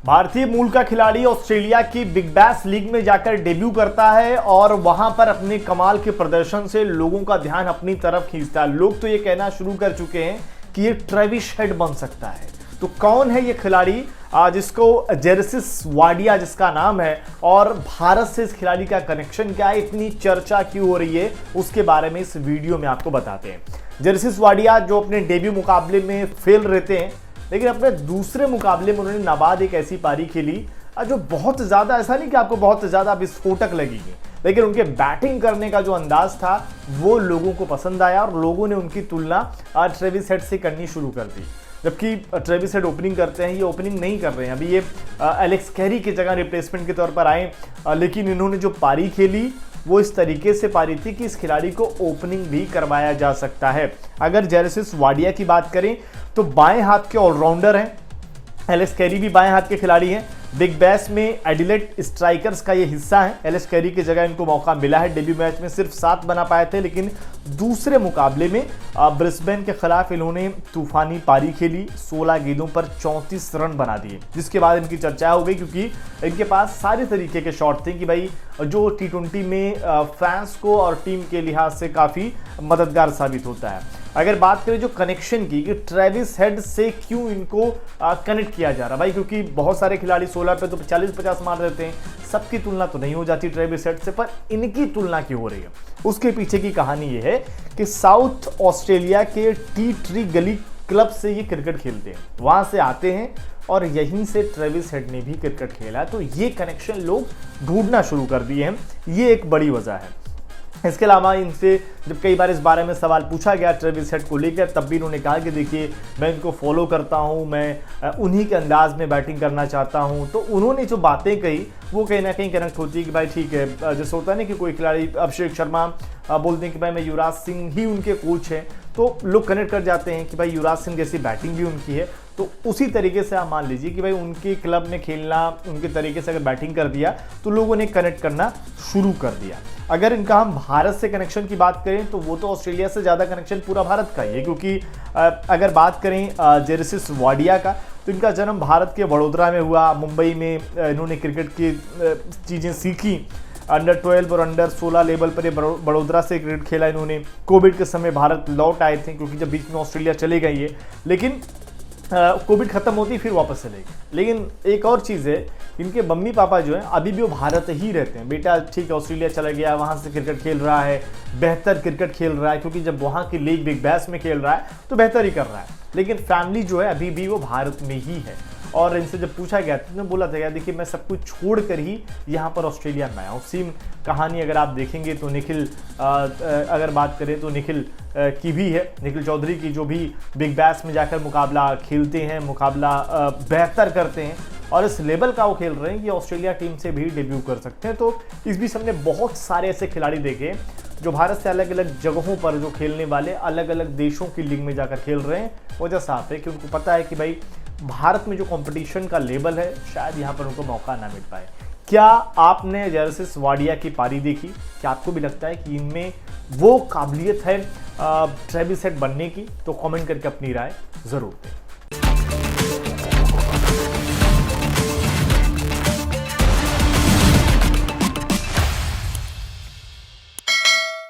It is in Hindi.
भारतीय मूल का खिलाड़ी ऑस्ट्रेलिया की बिग बैश लीग में जाकर डेब्यू करता है और वहां पर अपने कमाल के प्रदर्शन से लोगों का ध्यान अपनी तरफ खींचता है। लोग तो ये कहना शुरू कर चुके हैं कि ये ट्रेविस हेड बन सकता है। तो कौन है ये खिलाड़ी जिसको जेरसिस वाडिया जिसका नाम है, और भारत से इस खिलाड़ी का कनेक्शन क्या है, इतनी चर्चा क्यों हो रही है, उसके बारे में इस वीडियो में आपको बताते हैं। जेरसिस वाडिया जो अपने डेब्यू मुकाबले में फेल रहते हैं, लेकिन अपने दूसरे मुकाबले में उन्होंने नाबाद एक ऐसी पारी खेली जो बहुत ज़्यादा, ऐसा नहीं कि आपको बहुत ज़्यादा विस्फोटक लगेगी, लेकिन उनके बैटिंग करने का जो अंदाज था वो लोगों को पसंद आया और लोगों ने उनकी तुलना ट्रेविस हेड से करनी शुरू कर दी। जबकि ट्रेविस हेड ओपनिंग करते हैं, ये ओपनिंग नहीं कर रहे हैं, अभी ये एलेक्स कैरी की जगह रिप्लेसमेंट के तौर पर आए, लेकिन इन्होंने जो पारी खेली वो इस तरीके से पारी थी कि इस खिलाड़ी को ओपनिंग भी करवाया जा सकता है। अगर जेरसिस वाडिया की बात करें तो बाएं हाथ के ऑलराउंडर हैं, एलेक्स कैरी भी बाएं हाथ के खिलाड़ी हैं। बिग बैश में एडिलेड स्ट्राइकर्स का ये हिस्सा है। एलेक्स कैरी की जगह इनको मौका मिला है। डेब्यू मैच में सिर्फ 7 बना पाए थे, लेकिन दूसरे मुकाबले में ब्रिस्बेन के खिलाफ इन्होंने तूफानी पारी खेली, 16 गेंदों पर 34 रन बना दिए, जिसके बाद इनकी चर्चा हो गई क्योंकि इनके पास सारे तरीके के शॉट थे कि भाई जो T20 में फैंस को और टीम के लिहाज से काफ़ी मददगार साबित होता है। अगर बात करें जो कनेक्शन की कि ट्रेविस हेड से क्यों इनको कनेक्ट किया जा रहा भाई, क्योंकि बहुत सारे खिलाड़ी 16 पे तो 40-50 मार देते हैं, सबकी तुलना तो नहीं हो जाती ट्रेविस हेड से, पर इनकी तुलना क्यों हो रही है, उसके पीछे की कहानी ये है कि साउथ ऑस्ट्रेलिया के टी ट्री गली क्लब से ये क्रिकेट खेलते हैं, वहां से आते हैं और यहीं से ट्रेविस हेड ने भी क्रिकेट खेला, तो ये कनेक्शन लोग ढूंढना शुरू कर दिए हैं, ये एक बड़ी वजह है। इसके अलावा इनसे जब कई बार इस बारे में सवाल पूछा गया ट्रेविस हेड को लेकर, तब भी उन्होंने कहा कि देखिए मैं इनको फॉलो करता हूं, मैं उन्हीं के अंदाज में बैटिंग करना चाहता हूं। तो उन्होंने जो बातें कही वो कहीं ना कहीं कनेक्ट होती है कि भाई ठीक है, जैसे होता है ना कि कोई खिलाड़ी अभिषेक शर्मा बोलते हैं कि भाई मैं युवराज सिंह ही उनके कोच हैं, तो लोग कनेक्ट कर जाते हैं कि भाई युवराज सिंह जैसी बैटिंग भी उनकी है। तो उसी तरीके से आप मान लीजिए कि भाई उनके क्लब में खेलना, उनके तरीके से अगर बैटिंग कर दिया तो लोगों ने कनेक्ट करना शुरू कर दिया। अगर इनका हम भारत से कनेक्शन की बात करें तो वो तो ऑस्ट्रेलिया से ज़्यादा कनेक्शन पूरा भारत का ही है, क्योंकि अगर बात करें जेरसिस वाडिया का, तो इनका जन्म भारत के वडोदरा में हुआ। मुंबई में इन्होंने क्रिकेट की चीज़ें सीखी, अंडर 12 और अंडर 16 लेवल पर ये वडोदरा से क्रिकेट खेला इन्होंने। कोविड के समय भारत लौट आए थे, क्योंकि जब बीच में ऑस्ट्रेलिया चले गई है, लेकिन कोविड खत्म होती फिर वापस चले गए। लेकिन एक और चीज़ है, इनके मम्मी पापा जो हैं अभी भी वो भारत ही रहते हैं। बेटा ठीक है ऑस्ट्रेलिया चला गया, वहाँ से क्रिकेट खेल रहा है, बेहतर क्रिकेट खेल रहा है, क्योंकि जब वहाँ की लीग बिग बैश में खेल रहा है तो बेहतर ही कर रहा है, लेकिन फैमिली जो है अभी भी वो भारत में ही है। और इनसे जब पूछा गया तो उन्होंने बोला था देखिए मैं सब कुछ छोड़ कर ही यहाँ पर ऑस्ट्रेलिया में आया हूँ। सेम कहानी अगर आप देखेंगे तो निखिल, अगर बात करें तो निखिल की भी है, निखिल चौधरी की, जो भी बिग बैश में जाकर मुकाबला खेलते हैं, मुकाबला बेहतर करते हैं और इस लेवल का वो खेल रहे हैं कि ऑस्ट्रेलिया टीम से भी डेब्यू कर सकते हैं। तो इस बीच हमने बहुत सारे ऐसे खिलाड़ी देखे जो भारत से अलग अलग जगहों पर जो खेलने वाले अलग अलग देशों की लीग में जाकर खेल रहे हैं। वजह साफ है कि उनको पता है कि भाई भारत में जो कंपटीशन का लेवल है शायद यहाँ पर उनको मौका ना मिल पाए। क्या आपने जेरसिस वाडिया की पारी देखी? क्या आपको भी लगता है कि इनमें वो काबिलियत है ट्रेविस हेड बनने की? तो कमेंट करके अपनी राय ज़रूर दें।